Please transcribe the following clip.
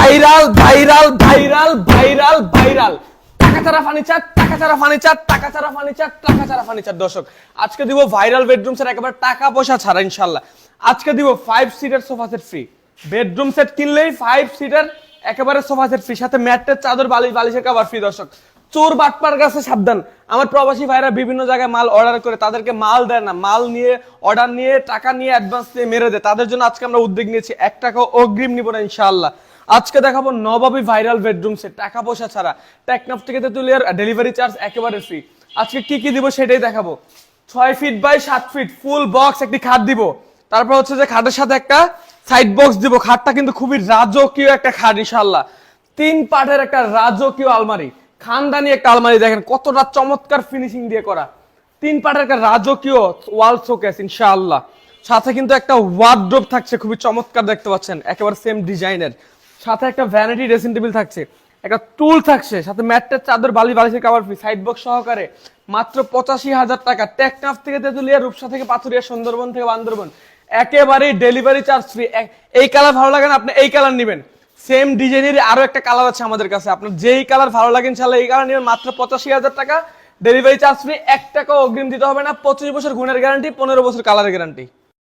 Viral viral viral viral viral টাকা ছাড়া furniture, টাকা ছাড়া ফার্নিচার, টাকা ছাড়া ফার্নিচার, টাকা ছাড়া ফার্নিচার। দর্শক আজকে দিব ভাইরাল বেডরুম সেট একেবারে টাকা পয়সা ছাড়া ইনশাআল্লাহ। আজকে দিব 5 seater sofa set free. Bedroom set কিনলেই 5 সিটার একেবারে সোফা সেট ফ্রি, সাথে ম্যাট্রেস, চাদর, বালিশ, বালিশের কভার ফ্রি। দর্শক চোর বাটপার কাছে সাবধান। আমার প্রবাসী ভাইরা বিভিন্ন জায়গায় মাল অর্ডার করে, তাদেরকে মাল দেয় না, মাল নিয়ে অর্ডার নিয়ে টাকা নিয়ে অ্যাডভান্স দিয়ে মেরে দেয়। তাদের জন্য আজকে আমরা উদ্যোগ নিয়েছি, 1 টাকাও অগ্রিম নিব না ইনশাআল্লাহ। আজকে দেখাবো নবাবী ভাইরাল বেডরুম সেট টাকা পয়সা ছাড়া, টেকনাফ থেকে তেতুলিয়ার ডেলিভারি চার্জ একেবারে ফ্রি। আজকে কি কি দিব সেটাই দেখাবো। 6 feet by 7 feet full box একটি খাট দিব। তারপর হচ্ছে যে খাটের সাথে একটা সাইড বক্স দিব। খাটটা কিন্তু খুবই রাজকীয় একটা খাট ইনশাআল্লাহ। 3 পার্টের একটা রাজকীয় আলমারি, খানদানি একটা আলমারি, দেখেন কতটা চমৎকার ফিনিশিং দিয়ে করা। 3 পার্টের একটা রাজকীয় ওয়াল শোকেস ইনশাআল্লাহ। সাথে কিন্তু একটা ওয়ার্ডরোব থাকছে, খুবই চমৎকার দেখতে পাচ্ছেন, একেবারে সেম ডিজাইনের। সাথে একটা ভ্যানিটি ড্রেসিং টেবিল থাকছে, একটা টুল থাকছে, সাথে ম্যাট্রেস, চাদর, বালিশ, বালিশের কভার ফ্রি, সাইড বক্স সহকারে মাত্র 85,000 টাকা। টেকনাফ থেকে তেতুলিয়া, রূপসা থেকে পাথুরিয়া, সুন্দরবন থেকে বান্দরবন একেবারেই ডেলিভারি চার্জ ফ্রি। এই কালার ভালো লাগে না, আপনি এই কালার নেবেন। সেম ডিজাইনের আরো একটা কালার আছে আমাদের কাছে, আপনার যেই কালার ভালো লাগে ইনশাআল্লাহ এই কালার নেবেন। মাত্র 85,000 টাকা, ডেলিভারি চার্জ ফ্রি, 1 টাকাও অগ্রিম দিতে হবে না। 25 বছর গুণের গ্যারান্টি, 15 বছর কালারের গ্যারান্টি।